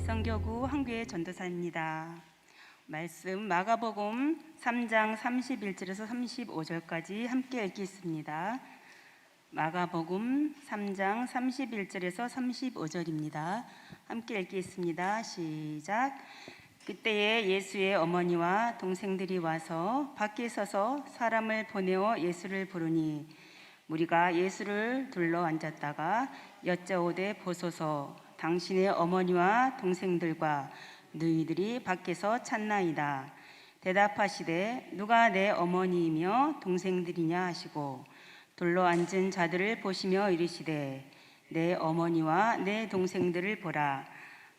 성교구 한교의 전도사입니다. 말씀 마가복음 3장 31절에서 35절까지 함께 읽겠습니다. 마가복음 3장 31절에서 35절입니다. 함께 읽겠습니다. 시작. 그때에 예수의 어머니와 동생들이 와서 밖에 서서 사람을 보내어 예수를 부르니 무리가 예수를 둘러 앉았다가 여짜오되 보소서 당신의 어머니와 동생들과 너희들이 밖에서 찾나이다. 대답하시되 누가 내 어머니이며 동생들이냐 하시고 둘러 앉은 자들을 보시며 이르시되 내 어머니와 내 동생들을 보라.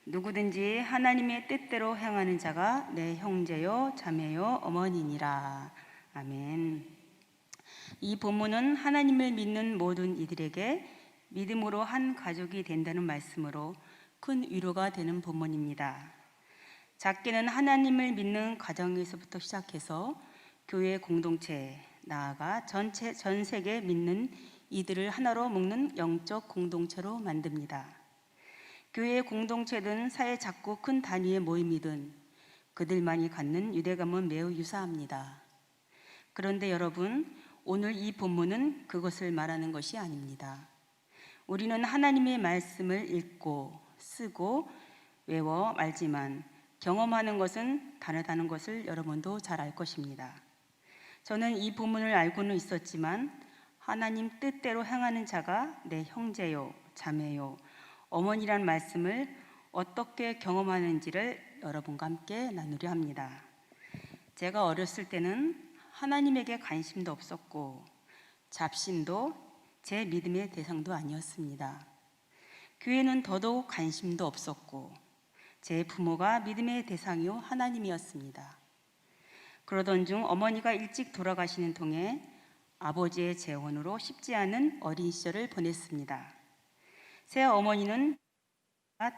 누구든지 하나님의 뜻대로 행하는 자가 내 형제요 자매요 어머니니라. 아멘. 이 본문은 하나님을 믿는 모든 이들에게 믿음으로 한 가족이 된다는 말씀으로 큰 위로가 되는 본문입니다. 작게는 하나님을 믿는 가정에서부터 시작해서 교회 공동체, 나아가 전 세계 믿는 이들을 하나로 묶는 영적 공동체로 만듭니다. 교회 공동체든 사회 작고 큰 단위의 모임이든 그들만이 갖는 유대감은 매우 유사합니다. 그런데 여러분, 오늘 이 본문은 그것을 말하는 것이 아닙니다. 우리는 하나님의 말씀을 읽고 쓰고 외워 알지만 경험하는 것은 다르다는 것을 여러분도 잘 알 것입니다. 저는 이 본문을 알고는 있었지만 하나님 뜻대로 행하는 자가 내 형제요, 자매요, 어머니란 말씀을 어떻게 경험하는지를 여러분과 함께 나누려 합니다. 제가 어렸을 때는 하나님에게 관심도 없었고 잡신도 제 믿음의 대상도 아니었습니다. 교회는 더더욱 관심도 없었고 제 부모가 믿음의 대상이요 하나님이었습니다. 그러던 중 어머니가 일찍 돌아가시는 통에 아버지의 재혼으로 쉽지 않은 어린 시절을 보냈습니다. 새 어머니는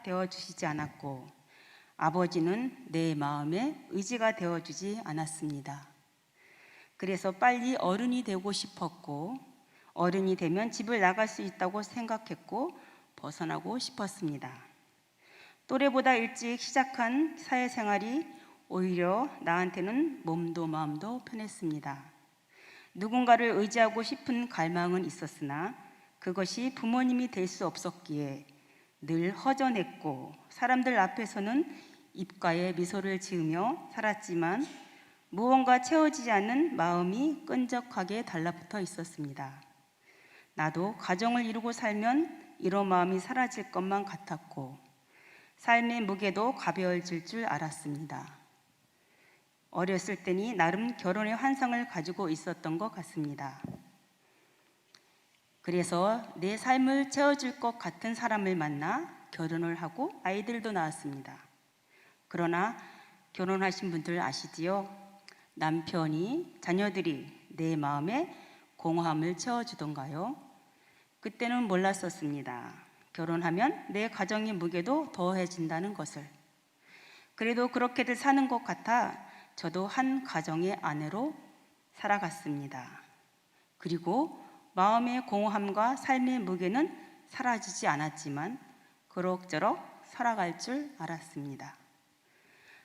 되어주시지 않았고 아버지는 내 마음의 의지가 되어주지 않았습니다. 그래서 빨리 어른이 되고 싶었고 어른이 되면 집을 나갈 수 있다고 생각했고 벗어나고 싶었습니다. 또래보다 일찍 시작한 사회생활이 오히려 나한테는 몸도 마음도 편했습니다. 누군가를 의지하고 싶은 갈망은 있었으나 그것이 부모님이 될 수 없었기에 늘 허전했고 사람들 앞에서는 입가에 미소를 지으며 살았지만 무언가 채워지지 않는 마음이 끈적하게 달라붙어 있었습니다. 나도 가정을 이루고 살면 이런 마음이 사라질 것만 같았고 삶의 무게도 가벼워질 줄 알았습니다. 어렸을 때니 나름 결혼의 환상을 가지고 있었던 것 같습니다. 그래서 내 삶을 채워줄 것 같은 사람을 만나 결혼을 하고 아이들도 낳았습니다. 그러나 결혼하신 분들 아시지요? 남편이, 자녀들이 내 마음에 공허함을 채워주던가요? 그때는 몰랐었습니다. 결혼하면 내 가정의 무게도 더해진다는 것을. 그래도 그렇게들 사는 것 같아 저도 한 가정의 아내로 살아갔습니다. 그리고 마음의 공허함과 삶의 무게는 사라지지 않았지만 그럭저럭 살아갈 줄 알았습니다.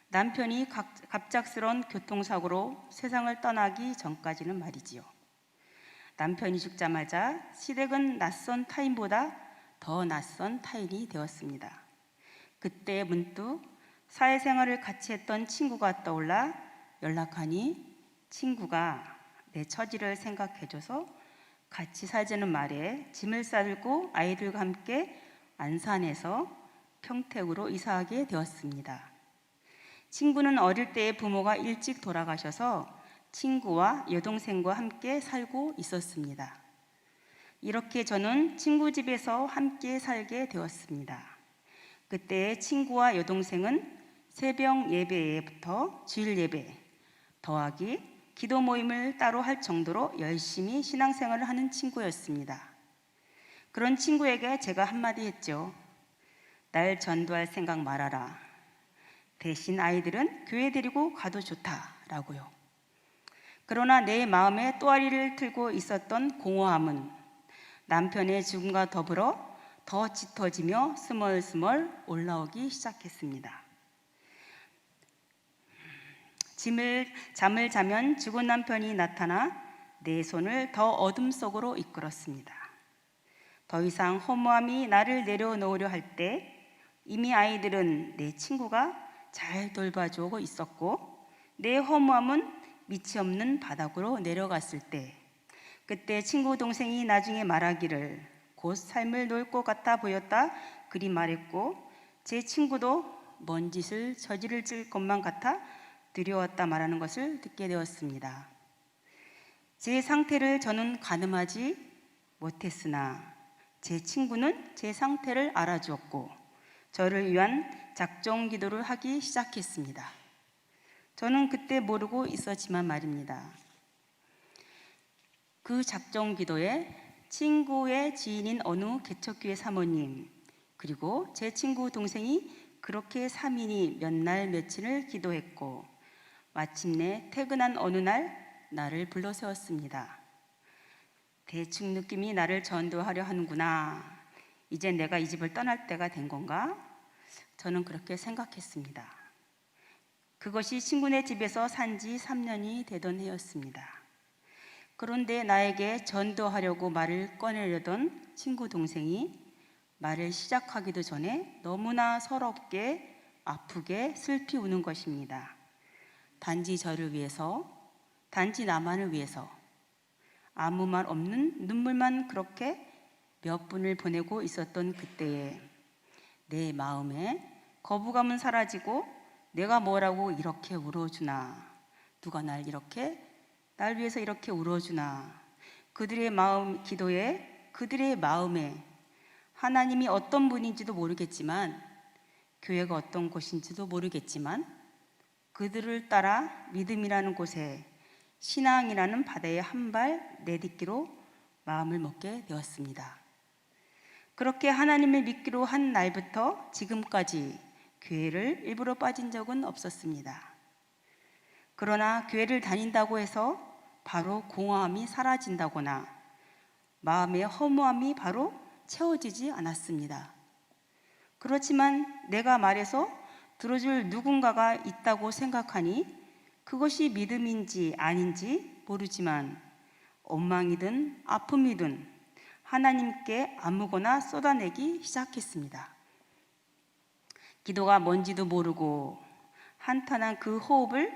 남편이 갑작스러운 교통사고로 세상을 떠나기 전까지는 말이지요. 남편이 죽자마자 시댁은 낯선 타인보다 더 낯선 타인이 되었습니다. 그때 문득 사회생활을 같이 했던 친구가 떠올라 연락하니 친구가 내 처지를 생각해줘서 같이 살자는 말에 짐을 싸들고 아이들과 함께 안산에서 평택으로 이사하게 되었습니다. 친구는 어릴 때의 부모가 일찍 돌아가셔서 친구와 여동생과 함께 살고 있었습니다. 이렇게 저는 친구 집에서 함께 살게 되었습니다. 그때 친구와 여동생은 새벽 예배부터 주일 예배 더하기 기도 모임을 따로 할 정도로 열심히 신앙생활을 하는 친구였습니다. 그런 친구에게 제가 한마디 했죠. 날 전도할 생각 말아라. 대신 아이들은 교회 데리고 가도 좋다라고요. 그러나 내 마음에 또아리를 틀고 있었던 공허함은 남편의 죽음과 더불어 더 짙어지며 스멀스멀 올라오기 시작했습니다. 잠을 자면 죽은 남편이 나타나 내 손을 더 어둠 속으로 이끌었습니다. 더 이상 허무함이 나를 내려놓으려 할 때 이미 아이들은 내 친구가 잘 돌봐주고 있었고 내 허무함은 밑이 없는 바닥으로 내려갔을 때 그때 친구 동생이 나중에 말하기를 곧 삶을 놓을 것 같아 보였다 그리 말했고 제 친구도 먼 짓을 저지를 것만 같아 두려웠다 말하는 것을 듣게 되었습니다. 제 상태를 저는 가늠하지 못했으나 제 친구는 제 상태를 알아주었고 저를 위한 작정 기도를 하기 시작했습니다. 저는 그때 모르고 있었지만 말입니다. 그 작정 기도에 친구의 지인인 어느 개척교회 사모님 그리고 제 친구 동생이 그렇게 3인이 몇 날 며칠을 기도했고 마침내 퇴근한 어느 날 나를 불러 세웠습니다. 대충 느낌이 나를 전도하려 하는구나. 이제 내가 이 집을 떠날 때가 된 건가? 저는 그렇게 생각했습니다. 그것이 친구네 집에서 산 지 3년이 되던 해였습니다. 그런데 나에게 전도하려고 말을 꺼내려던 친구 동생이 말을 시작하기도 전에 너무나 서럽게 아프게 슬피 우는 것입니다. 단지 저를 위해서, 단지 나만을 위해서 아무 말 없는 눈물만 그렇게 몇 분을 보내고 있었던 그때에 내 마음에 거부감은 사라지고 내가 뭐라고 이렇게 울어주나, 누가 날 위해서 이렇게 울어주나, 그들의 마음 기도에 그들의 마음에 하나님이 어떤 분인지도 모르겠지만 교회가 어떤 곳인지도 모르겠지만 그들을 따라 믿음이라는 곳에 신앙이라는 바다에 한 발 내딛기로 마음을 먹게 되었습니다. 그렇게 하나님을 믿기로 한 날부터 지금까지 교회를 일부러 빠진 적은 없었습니다. 그러나 교회를 다닌다고 해서 바로 공허함이 사라진다거나 마음의 허무함이 바로 채워지지 않았습니다. 그렇지만 내가 말해서 들어줄 누군가가 있다고 생각하니 그것이 믿음인지 아닌지 모르지만 원망이든 아픔이든 하나님께 아무거나 쏟아내기 시작했습니다. 기도가 뭔지도 모르고 한탄한 그 호흡을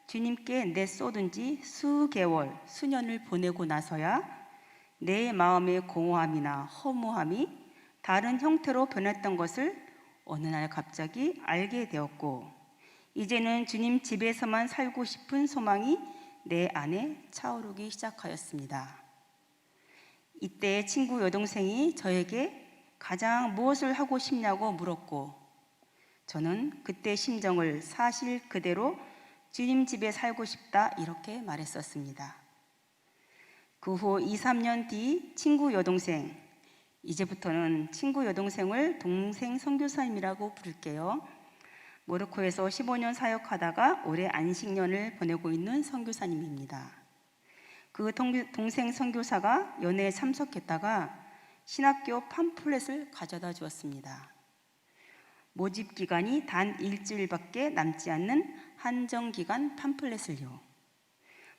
주님께 내쏟은 지 수개월, 수년을 보내고 나서야 내 마음의 공허함이나 허무함이 다른 형태로 변했던 것을 어느 날 갑자기 알게 되었고 이제는 주님 집에서만 살고 싶은 소망이 내 안에 차오르기 시작하였습니다. 이때 친구 여동생이 저에게 가장 무엇을 하고 싶냐고 물었고 저는 그때 심정을 사실 그대로 주님 집에 살고 싶다 이렇게 말했었습니다. 그 후 2, 3년 뒤 친구 여동생, 이제부터는 친구 여동생을 동생 선교사님이라고 부를게요. 모로코에서 15년 사역하다가 올해 안식년을 보내고 있는 선교사님입니다. 그 동생 선교사가 연회에 참석했다가 신학교 팜플렛을 가져다 주었습니다. 모집 기간이 단 일주일밖에 남지 않는 한정기간 팜플렛을요.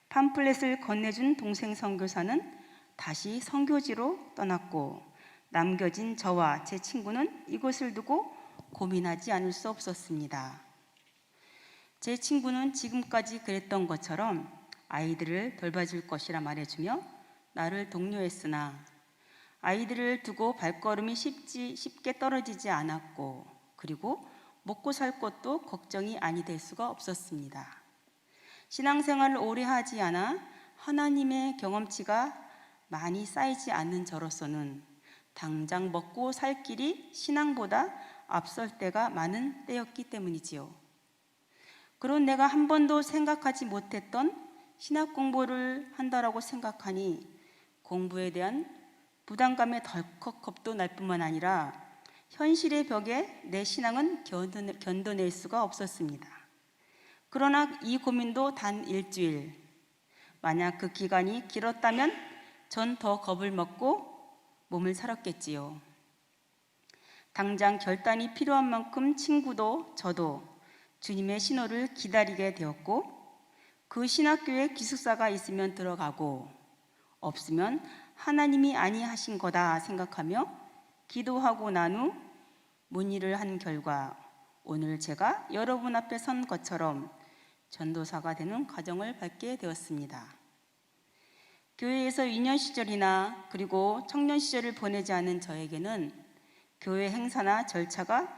팜플렛을 건네준 동생 선교사는 다시 선교지로 떠났고 남겨진 저와 제 친구는 이것을 두고 고민하지 않을 수 없었습니다. 제 친구는 지금까지 그랬던 것처럼 아이들을 돌봐줄 것이라 말해주며 나를 독려했으나 아이들을 두고 발걸음이 쉽게 떨어지지 않았고 그리고 먹고 살 것도 걱정이 아니 될 수가 없었습니다. 신앙생활을 오래 하지 않아 하나님의 경험치가 많이 쌓이지 않는 저로서는 당장 먹고 살 길이 신앙보다 앞설 때가 많은 때였기 때문이지요. 그런 내가 한 번도 생각하지 못했던 신학 공부를 한다라고 생각하니 공부에 대한 부담감에 덜컥 겁도 날 뿐만 아니라 현실의 벽에 내 신앙은 견뎌낼 수가 없었습니다. 그러나 이 고민도 단 일주일, 만약 그 기간이 길었다면 전 더 겁을 먹고 몸을 살았겠지요. 당장 결단이 필요한 만큼 친구도 저도 주님의 신호를 기다리게 되었고, 그 신학교에 기숙사가 있으면 들어가고 없으면 하나님이 아니하신 거다 생각하며 기도하고 난 후 문의를 한 결과 오늘 제가 여러분 앞에 선 것처럼 전도사가 되는 과정을 밟게 되었습니다. 교회에서 유년 시절이나 그리고 청년 시절을 보내지 않은 저에게는 교회 행사나 절차가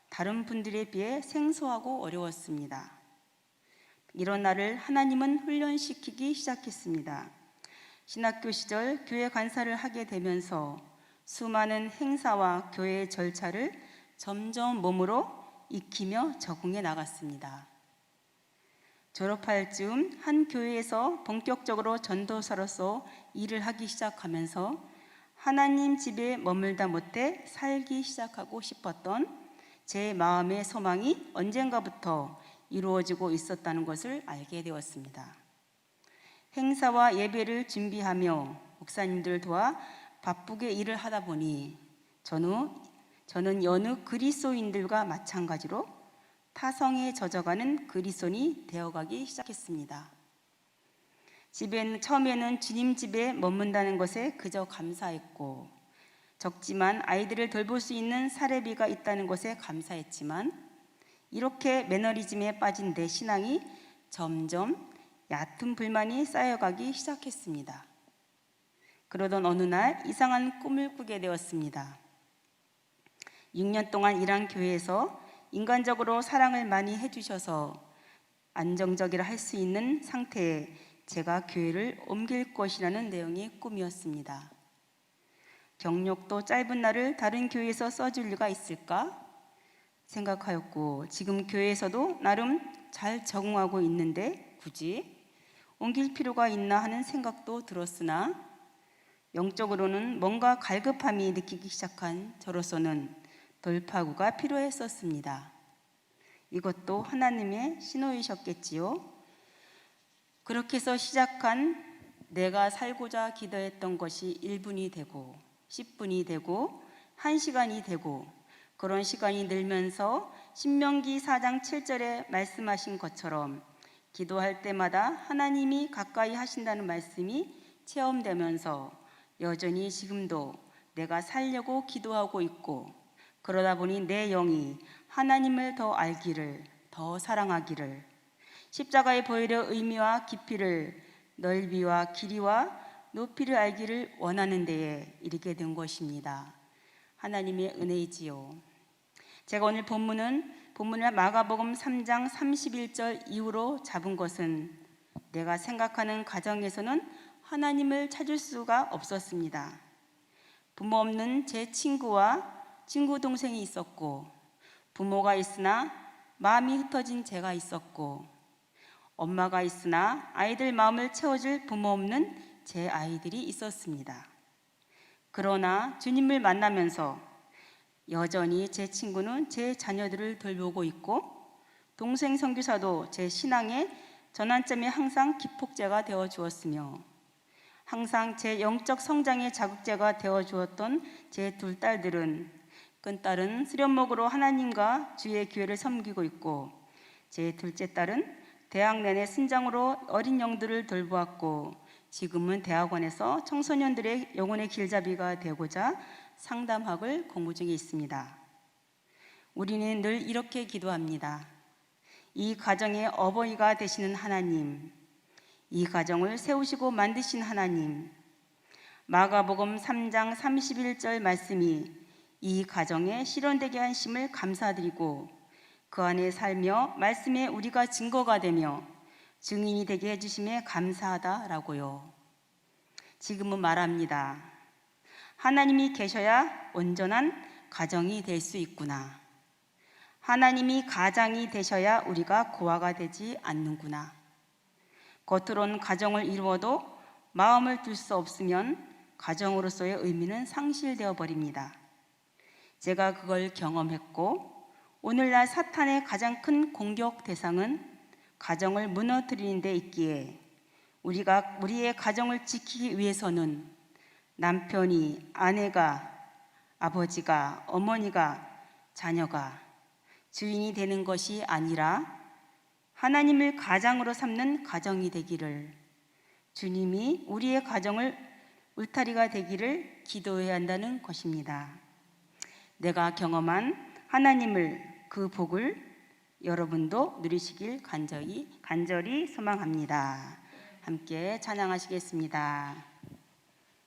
다른 분들에 비해 생소하고 어려웠습니다. 이런 나를 하나님은 훈련시키기 시작했습니다. 신학교 시절 교회 간사를 하게 되면서 수많은 행사와 교회의 절차를 점점 몸으로 익히며 적응해 나갔습니다. 졸업할 즈음 한 교회에서 본격적으로 전도사로서 일을 하기 시작하면서 하나님 집에 머물다 못해 살기 시작하고 싶었던 제 마음의 소망이 언젠가부터 이루어지고 있었다는 것을 알게 되었습니다. 행사와 예배를 준비하며 목사님들 도와 바쁘게 일을 하다 보니 저는 여느 그리스도인들과 마찬가지로 타성에 젖어가는 그리스도인이 되어가기 시작했습니다. 처음에는 주님 집에 머문다는 것에 그저 감사했고, 적지만 아이들을 돌볼 수 있는 사례비가 있다는 것에 감사했지만, 이렇게 매너리즘에 빠진 내 신앙이 점점 얕은 불만이 쌓여가기 시작했습니다. 그러던 어느 날 이상한 꿈을 꾸게 되었습니다. 6년 동안 일한 교회에서 인간적으로 사랑을 많이 해주셔서 안정적이라 할 수 있는 상태에 제가 교회를 옮길 것이라는 내용의 꿈이었습니다. 경력도 짧은 나를 다른 교회에서 써줄 리가 있을까 생각하였고, 지금 교회에서도 나름 잘 적응하고 있는데 굳이 옮길 필요가 있나 하는 생각도 들었으나, 영적으로는 뭔가 갈급함이 느끼기 시작한 저로서는 돌파구가 필요했었습니다. 이것도 하나님의 신호이셨겠지요. 그렇게 해서 시작한 내가 살고자 기도했던 것이 1분이 되고 10분이 되고 1시간이 되고, 그런 시간이 늘면서 신명기 4장 7절에 말씀하신 것처럼 기도할 때마다 하나님이 가까이 하신다는 말씀이 체험되면서 여전히 지금도 내가 살려고 기도하고 있고, 그러다 보니 내 영이 하나님을 더 알기를, 더 사랑하기를, 십자가의 보혈의 의미와 깊이를, 넓이와 길이와 높이를 알기를 원하는 데에 이르게 된 것입니다. 하나님의 은혜이지요. 제가 오늘 본문을 마가복음 3장 31절 이후로 잡은 것은 내가 생각하는 가정에서는 하나님을 찾을 수가 없었습니다. 부모 없는 제 친구와 친구 동생이 있었고, 부모가 있으나 마음이 흩어진 제가 있었고, 엄마가 있으나 아이들 마음을 채워줄 부모 없는 제 아이들이 있었습니다. 그러나 주님을 만나면서 여전히 제 친구는 제 자녀들을 돌보고 있고, 동생 선교사도 제 신앙의 전환점이 항상 기폭제가 되어 주었으며, 항상 제 영적 성장의 자극제가 되어 주었던 제 둘 딸들은, 큰 딸은 수련목으로 하나님과 주의 교회를 섬기고 있고, 제 둘째 딸은 대학 내내 순장으로 어린 영들을 돌보았고, 지금은 대학원에서 청소년들의 영혼의 길잡이가 되고자 상담학을 공부 중에 있습니다. 우리는 늘 이렇게 기도합니다. 이 가정의 어버이가 되시는 하나님, 이 가정을 세우시고 만드신 하나님, 마가복음 3장 31절 말씀이 이 가정에 실현되게 하심을 감사드리고, 그 안에 살며 말씀에 우리가 증거가 되며 증인이 되게 해주심에 감사하다라고요. 지금은 말합니다. 하나님이 계셔야 온전한 가정이 될 수 있구나. 하나님이 가장이 되셔야 우리가 고아가 되지 않는구나. 겉으론 가정을 이루어도 마음을 둘 수 없으면 가정으로서의 의미는 상실되어 버립니다. 제가 그걸 경험했고, 오늘날 사탄의 가장 큰 공격 대상은 가정을 무너뜨리는 데 있기에, 우리의 가정을 지키기 위해서는 남편이, 아내가, 아버지가, 어머니가 자녀가 주인이 되는 것이 아니라 하나님을 가장으로 삼는 가정이 되기를, 주님이 우리의 가정을 울타리가 되기를 기도해야 한다는 것입니다. 내가 경험한 하나님을, 그 복을 여러분도 누리시길 간절히 소망합니다. 함께 찬양하시겠습니다.